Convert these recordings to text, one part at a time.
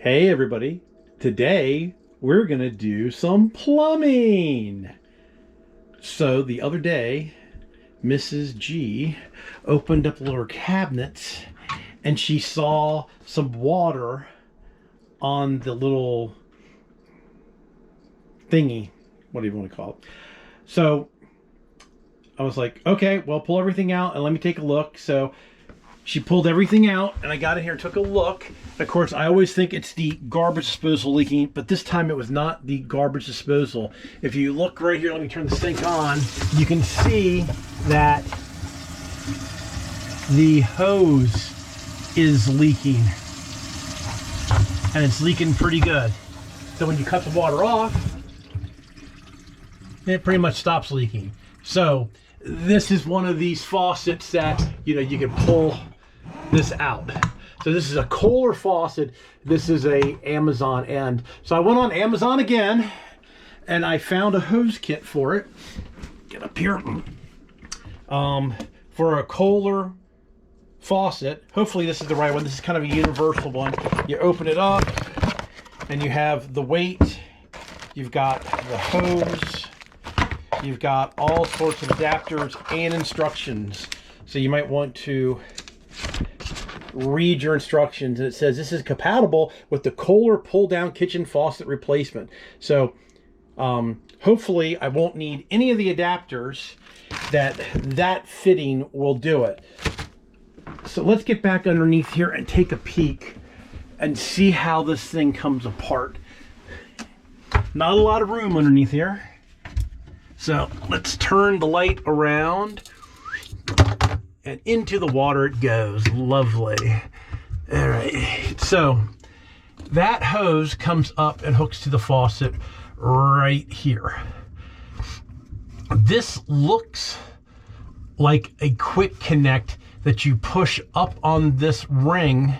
Hey everybody, today we're gonna do some plumbing. So the other day, Mrs. G opened up little cabinets and she saw some water on the little thingy, what do you want to call it? So I was like, okay, well, pull everything out and let me take a look. So she pulled everything out and I got in here and took a look. Of course, I always think it's the garbage disposal leaking, but this time it was not the garbage disposal. If you look right here, let me turn the sink on, you can see that the hose is leaking. And it's leaking pretty good. So when you cut the water off, it pretty much stops leaking. So this is one of these faucets that, you can pull this out. So this is a Kohler faucet. This is a Amazon end. So I went on Amazon again and I found a hose kit for it. Get up here. For a Kohler faucet. Hopefully this is the right one. This is kind of a universal one. You open it up and you have the weight. You've got the hose. You've got all sorts of adapters and instructions. So you might want to read your instructions. And it says this is compatible with the Kohler pull-down kitchen faucet replacement. So hopefully I won't need any of the adapters. That fitting will do it. So let's get back underneath here and take a peek and see how this thing comes apart. Not a lot of room underneath here. So let's turn the light around and into the water it goes. Lovely. All right. So that hose comes up and hooks to the faucet right here. This looks like a quick connect that you push up on this ring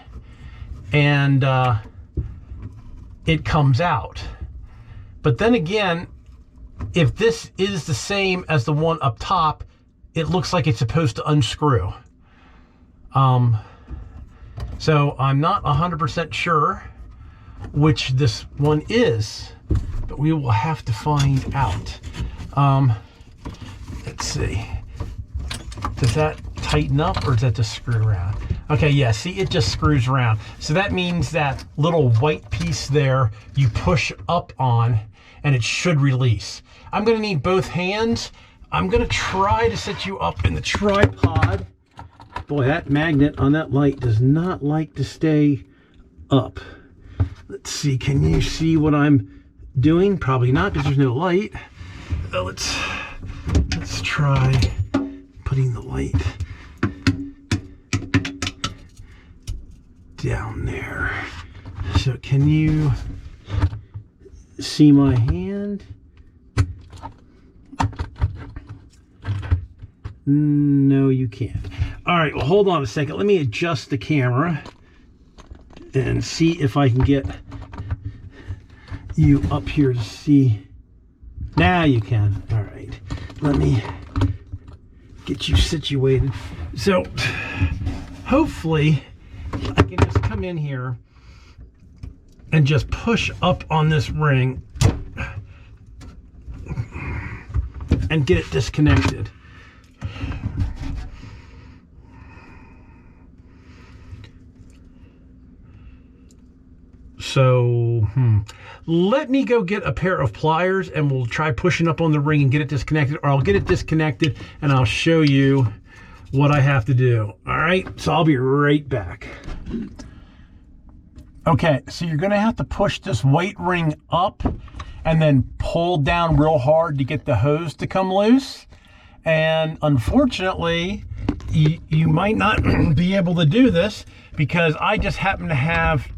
and it comes out. But then again, if this is the same as the one up top, it looks like it's supposed to unscrew. So I'm not 100% sure which this one is, but we will have to find out. Let's see. Does that tighten up or does that just screw around? Okay, yeah, see, it just screws around. So that means that little white piece there, you push up on and it should release. I'm gonna need both hands. I'm gonna try to set you up in the tripod. Boy, that magnet on that light does not like to stay up. Let's see, can you see what I'm doing? Probably not because there's no light. Let's try putting the light down there. So can you see my hand? No, you can't. All right, well, hold on a second. Let me adjust the camera and see if I can get you up here to see. Now you can. All right, let me get you situated. So hopefully I can just come in here and just push up on this ring and get it disconnected. So, let me go get a pair of pliers and we'll try pushing up on the ring and get it disconnected, or I'll get it disconnected and I'll show you what I have to do. All right, so I'll be right back. Okay, so you're gonna have to push this white ring up and then pull down real hard to get the hose to come loose. And unfortunately, you might not be able to do this because I just happen to have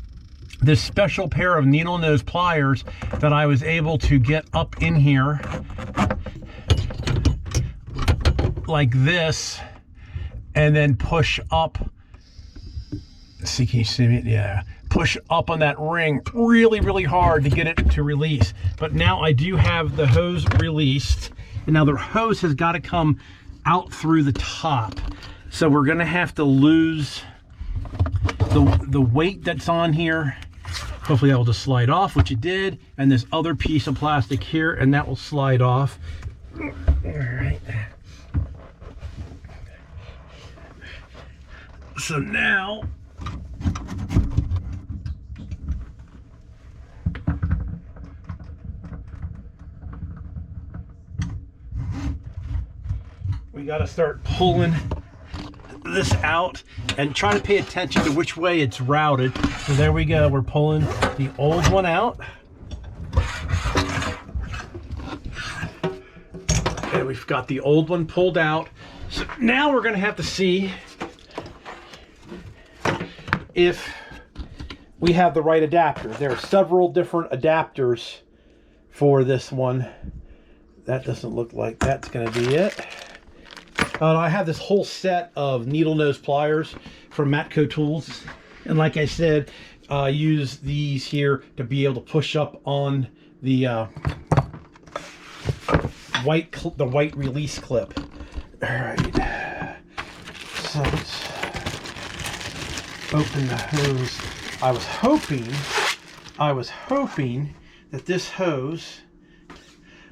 this special pair of needle nose pliers that I was able to get up in here like this and then push up. Let's see, can you see me? Yeah. Push up on that ring really, really hard to get it to release. But now I do have the hose released. And now the hose has got to come out through the top. So we're gonna have to lose the weight that's on here Hopefully that will just slide off, which it did. And this other piece of plastic here, and that will slide off. All right. So now, we got to start pulling this out and try to pay attention to which way it's routed. So there we go. We're pulling the old one out. And we've got the old one pulled out. So now we're going to have to see if we have the right adapter. There are several different adapters for this one. That doesn't look like that's going to be it. I have this whole set of needle nose pliers from Matco Tools, and like I said, I use these here to be able to push up on the white release clip. All right, so let's open the hose. I was hoping that this hose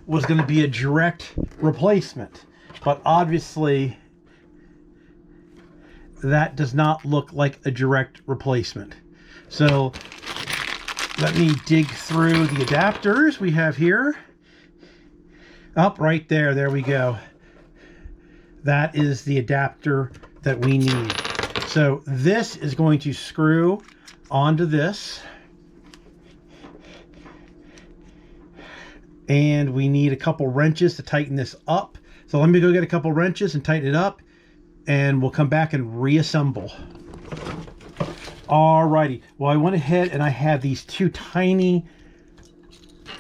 was going to be a direct replacement. But obviously, that does not look like a direct replacement. So let me dig through the adapters we have here. Up right there, there we go. That is the adapter that we need. So this is going to screw onto this. And we need a couple wrenches to tighten this up. So let me go get a couple wrenches and tighten it up, and we'll come back and reassemble. Alrighty, well I went ahead and I had these two tiny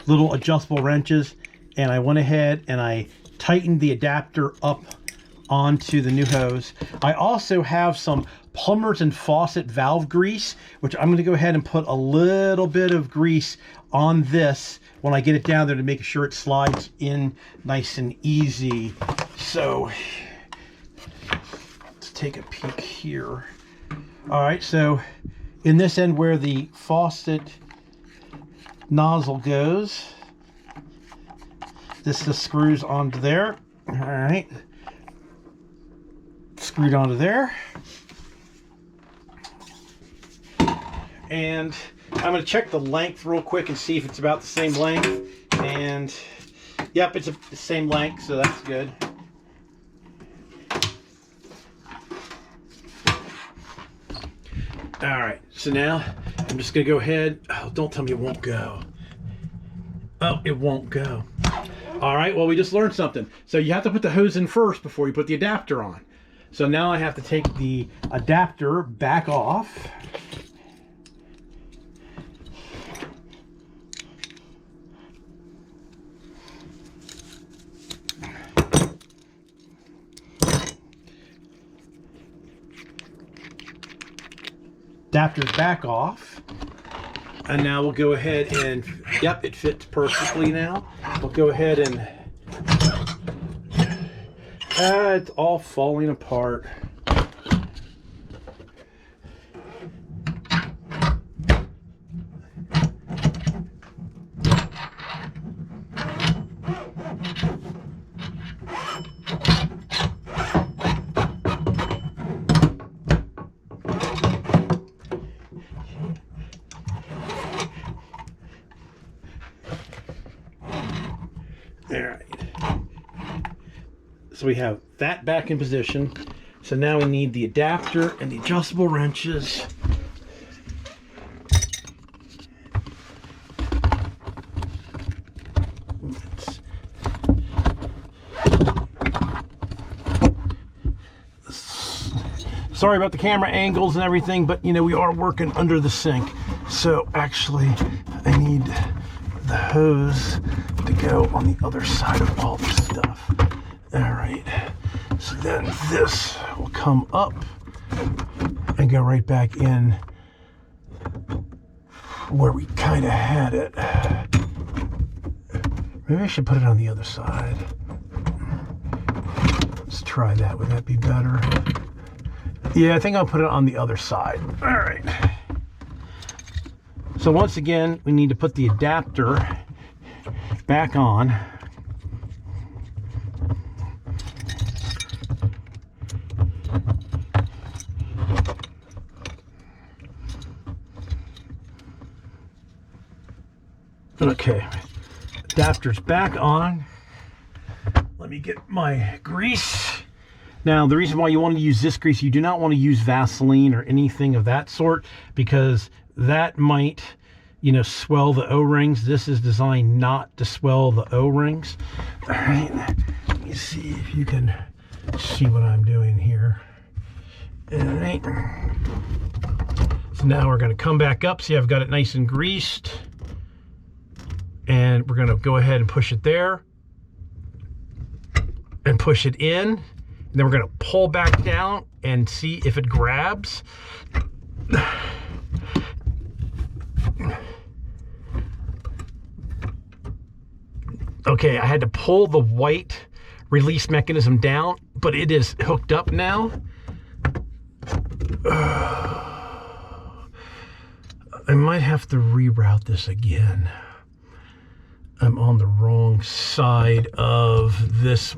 little adjustable wrenches, and I went ahead and I tightened the adapter up onto the new hose. I also have some plumbers and faucet valve grease, which I'm going to go ahead and put a little bit of grease on this when I get it down there to make sure it slides in nice and easy. So let's take a peek here. All right, so in this end where the faucet nozzle goes, this just screws onto there. All right, screwed onto there. And I'm going to check the length real quick and see if it's about the same length. And yep, it's the same length, so that's good. All right, so now I'm just going to go ahead. Oh, don't tell me it won't go. Oh, it won't go. All right, well, we just learned something. So you have to put the hose in first before you put the adapter on. So now I have to take the adapter back off. Adapter's back off, and now we'll go ahead and yep, it fits perfectly now. We'll go ahead and it's all falling apart. All right, so we have that back in position. So now we need the adapter and the adjustable wrenches. Sorry about the camera angles and everything, but you know, we are working under the sink. So actually, I need the hose to go on the other side of all this stuff. All right, so then this will come up and go right back in where we kind of had it. Maybe I should put it on the other side. Let's try that. Would that be better? Yeah, I think I'll put it on the other side. All right. So once again, we need to put the adapter back on. Okay, adapter's back on. Let me get my grease. Now, the reason why you want to use this grease, you do not want to use Vaseline or anything of that sort, because that might, you know, swell the O-rings. This is designed not to swell the O-rings. All right, let me see if you can see what I'm doing here. All right. So now we're going to come back up. See, I've got it nice and greased. And we're going to go ahead and push it there. And push it in. And then we're going to pull back down and see if it grabs. Okay, I had to pull the white release mechanism down, but it is hooked up now. I might have to reroute this again. I'm on the wrong side of this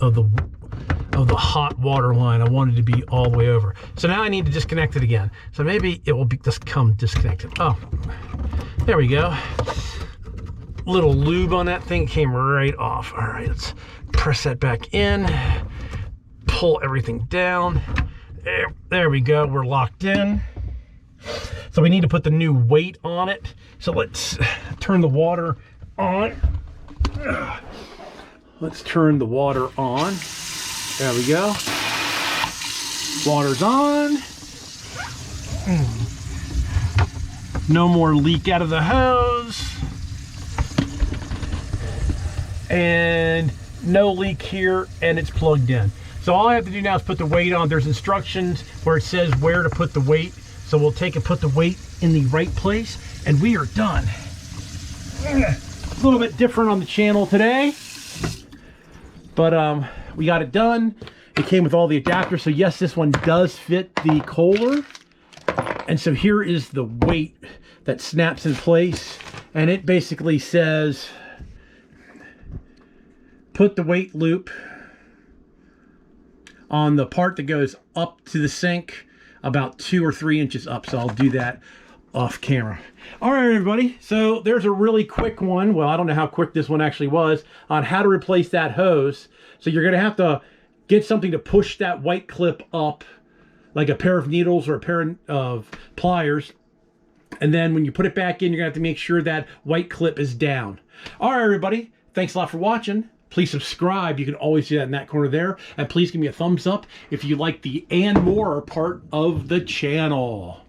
of the hot water line. I wanted to be all the way over. So now I need to disconnect it again. So maybe it will just come disconnected. Oh, there we go. Little lube on that thing came right off. All right, let's press that back in. Pull everything down. There we go. We're locked in. So we need to put the new weight on it. So let's turn the water on. Let's turn the water on. There we go. Water's on. No more leak out of the hose. And no leak here, and it's plugged in. So all I have to do now is put the weight on. There's instructions where it says where to put the weight. So we'll take and put the weight in the right place, and we are done. A little bit different on the channel today, but we got it done. It came with all the adapters. So yes, this one does fit the Kohler. And so here is the weight that snaps in place. And it basically says, put the weight loop on the part that goes up to the sink about 2 or 3 inches up. So I'll do that off camera. All right, everybody. So there's a really quick one. Well, I don't know how quick this one actually was on how to replace that hose. So you're going to have to get something to push that white clip up, like a pair of needles or a pair of pliers. And then when you put it back in, you're going to have to make sure that white clip is down. All right, everybody. Thanks a lot for watching. Please subscribe. You can always do that in that corner there. And please give me a thumbs up if you like the and more part of the channel.